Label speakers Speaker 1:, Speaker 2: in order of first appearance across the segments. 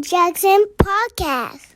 Speaker 1: Jackson Podcast.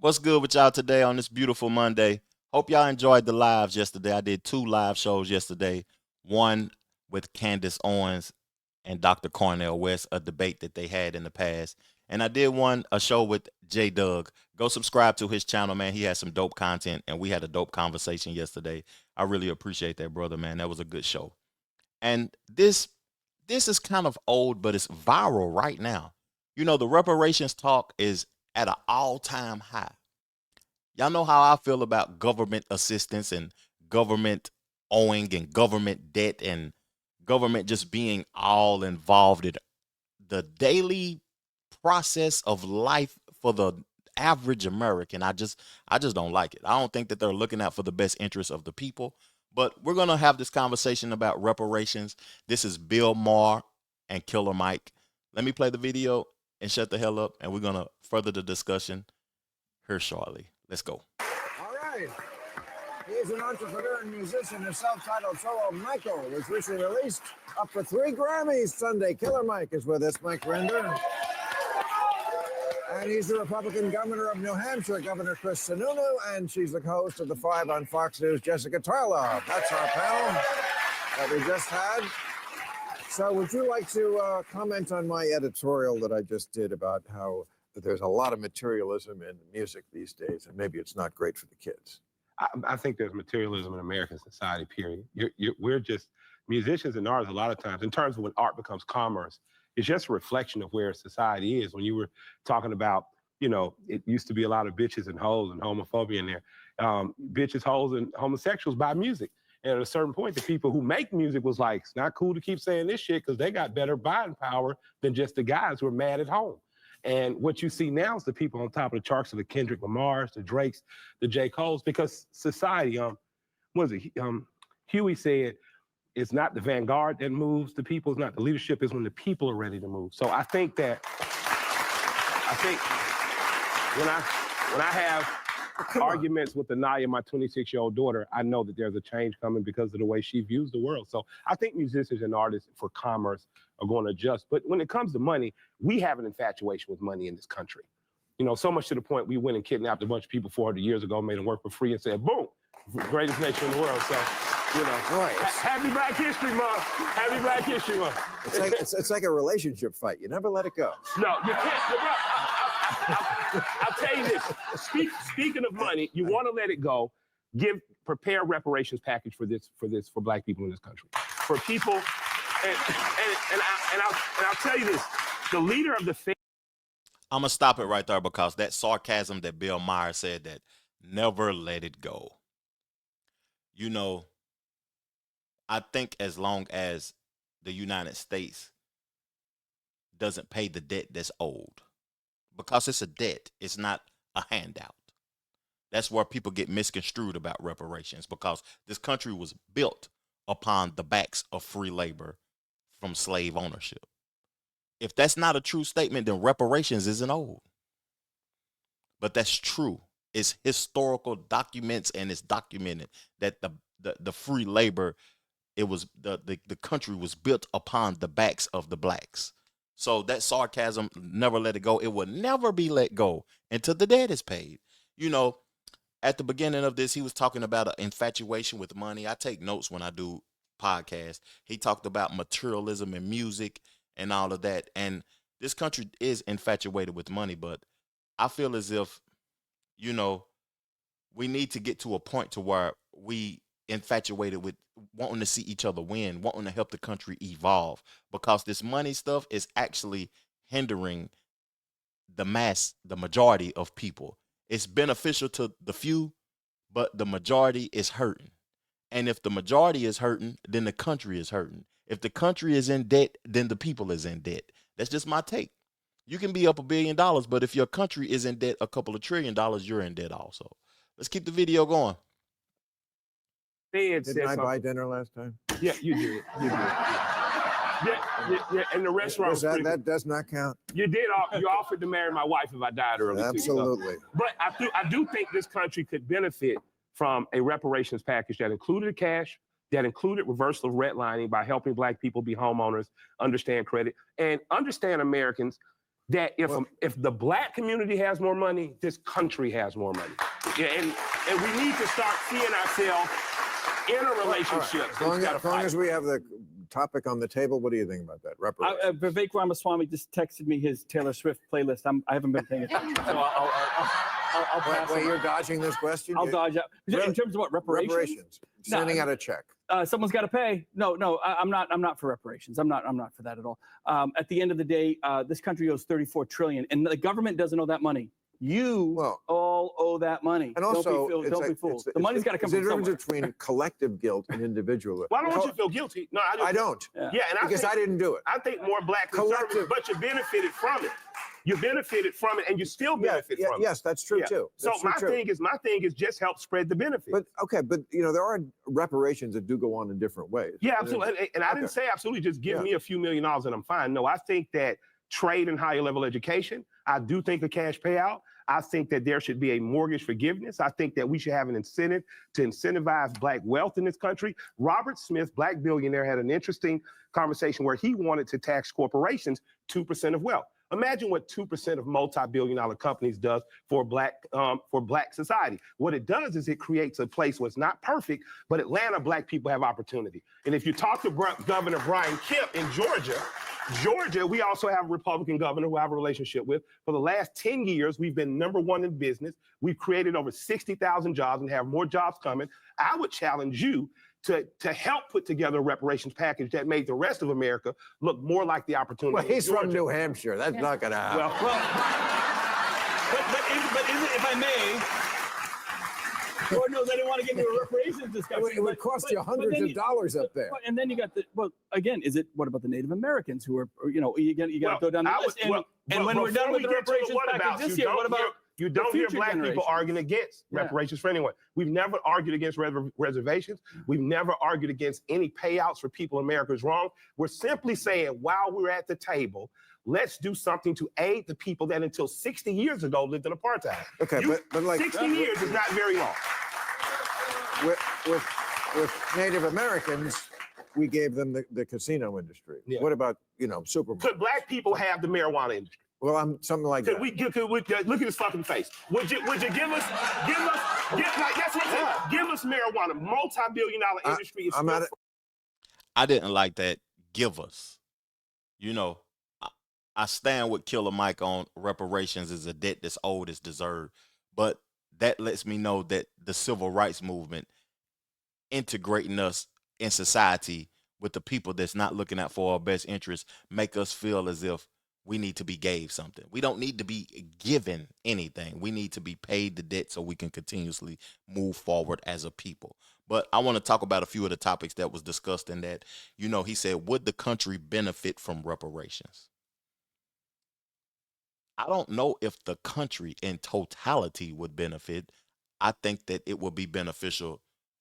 Speaker 2: What's good with y'all today on this beautiful Monday? Hope y'all enjoyed the lives yesterday. I did 2 live shows yesterday. One with Candace Owens and Dr. Cornel West, a debate that they had in the past. And I did a show with J Doug. Go subscribe to his channel, man. He has some dope content, and we had a dope conversation yesterday. I really appreciate that, brother, man. That was a good show. And this is kind of old, but it's viral right now. You know, the reparations talk is at an all-time high. Y'all know how I feel about government assistance and government owing and government debt and government just being all involved in the daily process of life for the average American. I just don't like it. I don't think that they're looking out for the best interests of the people. But we're going to have this conversation about reparations. This is Bill Maher and Killer Mike. Let me play the video and shut the hell up, and we're going to further the discussion here shortly. Let's go.
Speaker 3: All right. He's an entrepreneur and musician. His self-titled solo, Michael, was recently released, up for 3 Grammys Sunday. Killer Mike is with us, Mike Render. And he's the Republican governor of New Hampshire, Governor Chris Sununu, and she's the host of The Five on Fox News, Jessica Tarlov. That's our panel that we just had. So would you like to comment on my editorial that I just did about how there's a lot of materialism in music these days, and maybe it's not great for the kids?
Speaker 4: I think there's materialism in American society, period. We're just, musicians and artists a lot of times, in terms of when art becomes commerce, it's just a reflection of where society is. When you were talking about, you know, it used to be a lot of bitches and hoes and homophobia in there. Bitches, hoes, and homosexuals buy music. And at a certain point, the people who make music was like, it's not cool to keep saying this shit because they got better buying power than just the guys who are mad at home. And what you see now is the people on top of the charts are the Kendrick Lamars, the Drakes, the J. Coles, because society, Huey said, it's not the vanguard that moves the people, it's not the leadership, it's when the people are ready to move. So I think when I have arguments with Anaya, my 26-year-old daughter, I know that there's a change coming because of the way she views the world. So I think musicians and artists for commerce are going to adjust. But when it comes to money, we have an infatuation with money in this country. You know, so much to the point we went and kidnapped a bunch of people 400 years ago, made them work for free and said, boom, greatest nation in the world. So, you know, right. Happy Black History Month. Happy Black History Month.
Speaker 3: It's like a relationship fight. You never let it go.
Speaker 4: No, you can't. I'll tell you this. Speaking of money, you want to let it go. Prepare a reparations package for Black people in this country. For people, and I'll tell you this. The leader of the
Speaker 2: I'm going to stop it right there because that sarcasm that Bill Maher said, that never let it go. You know, I think as long as the United States doesn't pay the debt that's owed, because it's a debt, it's not a handout. That's where people get misconstrued about reparations, because this country was built upon the backs of free labor from slave ownership. If that's not a true statement, then reparations isn't old. But that's true. It's historical documents, and it's documented that the free labor, it was the country was built upon the backs of the blacks. So that sarcasm, never let it go. It will never be let go until the debt is paid. You know, at the beginning of this, he was talking about an infatuation with money. I take notes when I do podcasts. He talked about materialism and music and all of that. And this country is infatuated with money, but I feel as if, you know, we need to get to a point to where we infatuated with wanting to see each other win, wanting to help the country evolve, because this money stuff is actually hindering the majority of people. It's beneficial to the few, but the majority is hurting. And if the majority is hurting, then the country is hurting. If the country is in debt, then the people is in debt. That's just my take. You can be up $1 billion, but if your country is in debt a couple of $1 trillion, you're in debt also. Let's keep the video going.
Speaker 3: Didn't I buy dinner last time?
Speaker 4: Yeah, you did. Yeah, and the restaurant.
Speaker 3: That does not count.
Speaker 4: You did. You offered to marry my wife if I died early.
Speaker 3: Absolutely.
Speaker 4: But I do think this country could benefit from a reparations package that included cash, that included reversal of redlining by helping Black people be homeowners, understand credit, and understand Americans that if the black community has more money, this country has more money. Yeah, and we need to start seeing ourselves in a relationship.
Speaker 3: As long as we have the topic on the table, what do you think about that? Reparations.
Speaker 5: Vivek Ramaswamy just texted me his Taylor Swift playlist. I haven't been paying attention, so I'll pass.
Speaker 3: Wait, you're dodging this question?
Speaker 5: I'll dodge out. In terms of what, reparations?
Speaker 3: Reparations. Sending out a check.
Speaker 5: Someone's got to pay. No, I'm not for reparations. I'm not for that at all. At the end of the day, this country owes $34 trillion, and the government doesn't owe that money. You all owe that money.
Speaker 3: And also,
Speaker 5: don't be fooled. The money's got to come from somewhere.
Speaker 3: There's a difference between collective guilt and individual.
Speaker 4: Why don't you feel guilty? No,
Speaker 3: I don't.
Speaker 4: Yeah, and
Speaker 3: because I didn't do it.
Speaker 4: I think more black conservatives, but you benefited from it. You benefited from it, and you still benefit from it.
Speaker 3: Yes, that's true too.
Speaker 4: So my thing is just help spread the benefit.
Speaker 3: But there are reparations that do go on in different ways.
Speaker 4: Yeah, absolutely. And I didn't say absolutely just give me a few $1 million and I'm fine. No, I think that trade and higher level education, I do think a cash payout. I think that there should be a mortgage forgiveness. I think that we should have an incentive to incentivize black wealth in this country. Robert Smith, black billionaire, had an interesting conversation where he wanted to tax corporations 2% of wealth. Imagine what 2% of multi-billion-dollar companies does for black society. What it does is it creates a place where it's not perfect, but Atlanta black people have opportunity. And if you talk to Governor Brian Kemp in Georgia, we also have a Republican governor who I have a relationship with. For the last 10 years, we've been #1 in business. We've created over 60,000 jobs and have more jobs coming. I would challenge you to help put together a reparations package that made the rest of America look more like the opportunity.
Speaker 3: Well, he's from New Hampshire. That's not going to happen.
Speaker 5: But if I may, Lord knows I didn't want to get into a reparations discussion.
Speaker 3: It would cost you hundreds of dollars up there.
Speaker 5: And then you got again, what about the Native Americans who are, you got to go down the list. And when we're done with the reparations package this year, what about
Speaker 4: you don't hear black people arguing against reparations for anyone. We've never argued against reservations. We've never argued against any payouts for people America's wrong. We're simply saying, while we're at the table, let's do something to aid the people that until 60 years ago lived in apartheid.
Speaker 3: Okay, but like
Speaker 4: 60 years is not very long.
Speaker 3: With Native Americans, we gave them the casino industry. Yeah. What about Super?
Speaker 4: Could black people have the marijuana industry?
Speaker 3: Well, I'm something like that.
Speaker 4: Look at his fucking face. Would you give us marijuana? Multi-billion-dollar industry.
Speaker 2: I didn't like that. Give us. I stand with Killer Mike on reparations is a debt that's owed as deserved. But that lets me know that the civil rights movement integrating us in society with the people that's not looking out for our best interests make us feel as if we need to be gave something. We don't need to be given anything. We need to be paid the debt so we can continuously move forward as a people. But I want to talk about a few of the topics that was discussed in that. He said, would the country benefit from reparations? I don't know if the country in totality would benefit. I think that it would be beneficial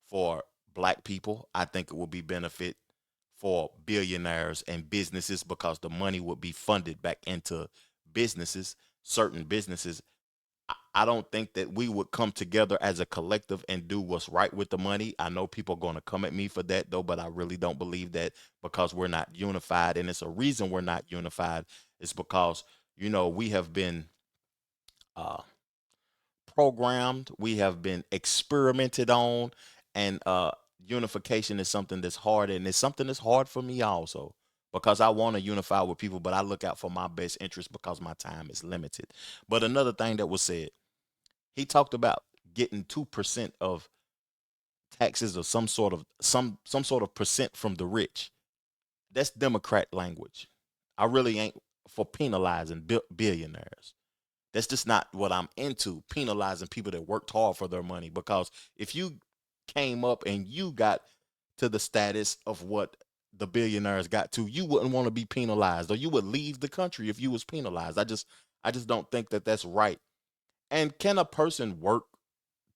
Speaker 2: for black people. I think it would be benefit for billionaires and businesses because the money would be funded back into businesses, certain businesses. I don't think that we would come together as a collective and do what's right with the money. I know people are going to come at me for that, though, but I really don't believe that because we're not unified. And it's a reason we're not unified. It's because, we have been programmed. We have been experimented on. And unification is something that's hard, and it's something that's hard for me also because I want to unify with people, but I look out for my best interest because my time is limited. But another thing that was said, he talked about getting 2% of taxes or some sort of percent from the rich. That's Democrat language. I really ain't for penalizing billionaires. That's just not what I'm into, penalizing people that worked hard for their money, because if you came up and you got to the status of what the billionaires got to, you wouldn't want to be penalized, or you would leave the country if you was penalized. I just don't think that that's right. And can a person work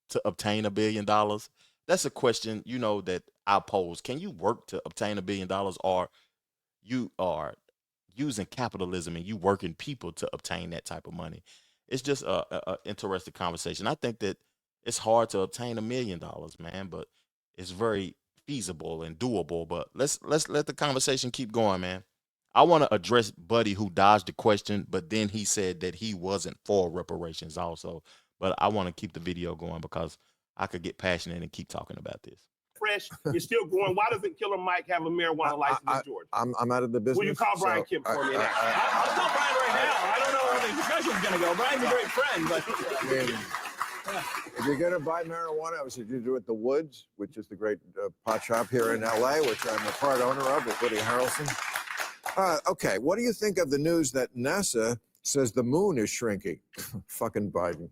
Speaker 2: to obtain $1 billion? That's a question, that I pose. Can you work to obtain $1 billion, or you are using capitalism and you working people to obtain that type of money? It's just a interesting conversation. I think that it's hard to obtain $1 million, man, but it's very feasible and doable. But let's let the conversation keep going, man. I want to address Buddy who dodged the question, but then he said that he wasn't for reparations also. But I want to keep the video going because I could get passionate and keep talking about this.
Speaker 6: Fresh, you're still growing. Why doesn't Killer Mike have a marijuana license in Georgia?
Speaker 3: I'm out of the business.
Speaker 6: Will you call Brian Kemp for me?
Speaker 5: I'll tell Brian right now. I don't know where the discussion's going to go. Brian's a great friend, but
Speaker 3: if you're going to buy marijuana, I would suggest you do it at the Woods, which is the great pot shop here in LA, which I'm a part owner of with Woody Harrelson. Okay, what do you think of the news that NASA says the moon is shrinking? Fucking Biden.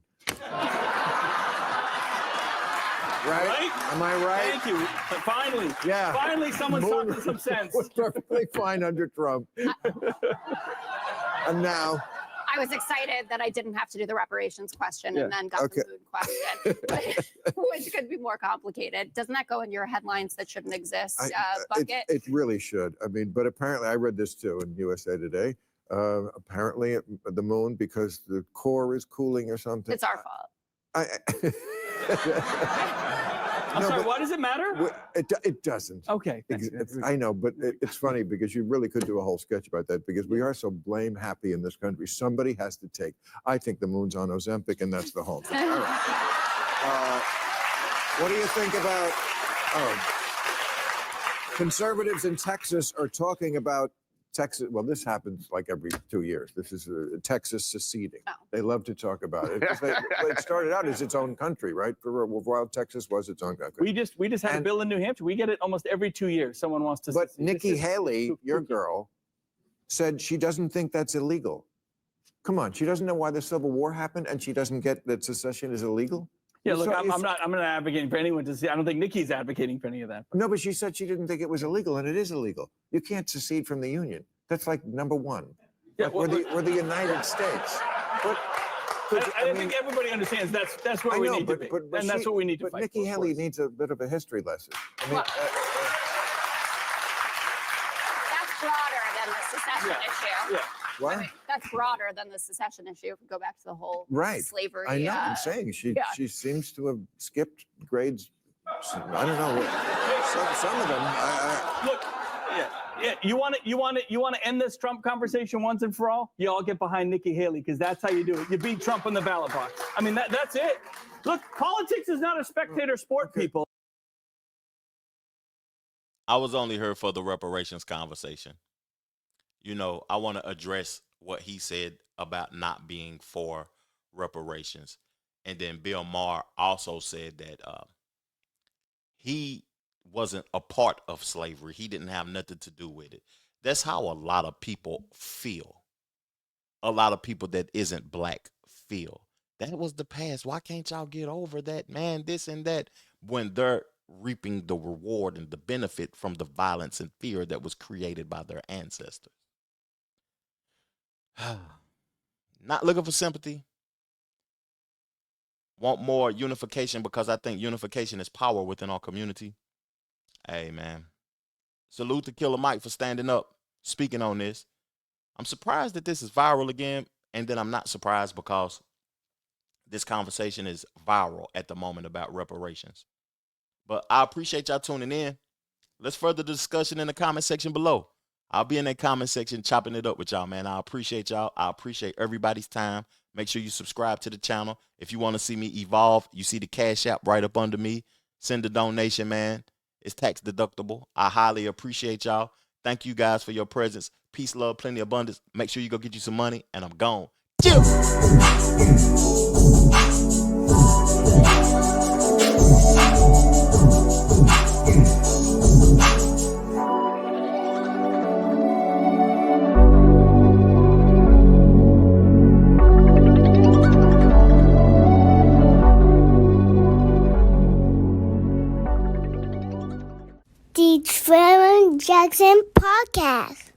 Speaker 3: Right? Am I right?
Speaker 5: Thank you. But finally.
Speaker 3: Yeah.
Speaker 5: Finally, someone's talking some sense.
Speaker 3: Was perfectly fine under Trump. And now.
Speaker 7: I was excited that I didn't have to do the reparations question and then got the moon question, which could be more complicated. Doesn't that go in your headlines that shouldn't exist bucket?
Speaker 3: It really should. I mean, but apparently I read this too in USA Today. Apparently the moon, because the core is cooling or something.
Speaker 7: It's our fault.
Speaker 5: I'm sorry, why does it matter?
Speaker 3: It doesn't.
Speaker 5: Okay.
Speaker 3: I know, but it's funny because you really could do a whole sketch about that because we are so blame happy in this country. Somebody has to take. I think the moon's on Ozempic, and that's the whole thing. All right. What do you think about conservatives in Texas are talking about Texas? Well, this happens like every 2 years. This is Texas seceding.
Speaker 7: Oh.
Speaker 3: They love to talk about it. It started out as its own country, right? For a while, Texas was its own country.
Speaker 5: We just had a bill in New Hampshire. We get it almost every 2 years. Someone wants to.
Speaker 3: But Nikki Haley, your girl, said she doesn't think that's illegal. Come on, she doesn't know why the Civil War happened, and she doesn't get that secession is illegal.
Speaker 5: Yeah, look, I'm not advocating for anyone to see. I don't think Nikki's advocating for any of that.
Speaker 3: No, but she said she didn't think it was illegal, and it is illegal. You can't secede from the Union. That's like number one.
Speaker 5: Yeah,
Speaker 3: we're the United States.
Speaker 5: I think everybody understands that's where we need to be, and that's what we need to fight.
Speaker 3: But Nikki Haley needs a bit of a history lesson. I mean,
Speaker 7: That's broader than the secession issue.
Speaker 5: Yeah.
Speaker 3: what?
Speaker 7: I mean, that's broader than the secession issue. If we go back to the whole
Speaker 3: Right.
Speaker 7: slavery.
Speaker 3: I know. I'm saying she seems to have skipped grades. I don't know. Some of them.
Speaker 5: Look. Yeah, you want to end this Trump conversation once and for all? You all get behind Nikki Haley because that's how you do it. You beat Trump in the ballot box. I mean, that's it. Look, politics is not a spectator sport, people.
Speaker 2: I was only here for the reparations conversation. You know, I want to address what he said about not being for reparations. And then Bill Maher also said that he wasn't a part of slavery. He didn't have nothing to do with it. That's how a lot of people feel. A lot of people that isn't black feel. That was the past. Why can't y'all get over that, man? This and that, when they're reaping the reward and the benefit from the violence and fear that was created by their ancestors. Not looking for sympathy. Want more unification because I think unification is power within our community. Hey, man. Salute to Killer Mike for standing up, speaking on this. I'm surprised that this is viral again, and then I'm not surprised because this conversation is viral at the moment about reparations. But I appreciate y'all tuning in. Let's further the discussion in the comment section below. I'll be in that comment section chopping it up with y'all, man. I appreciate y'all. I appreciate everybody's time. Make sure you subscribe to the channel. If you want to see me evolve, you see the Cash App right up under me. Send a donation, man. It's tax deductible. I highly appreciate y'all. Thank you guys for your presence. Peace, love, plenty of abundance. Make sure you go get you some money, and I'm gone.
Speaker 1: The Trevor Jackson Podcast.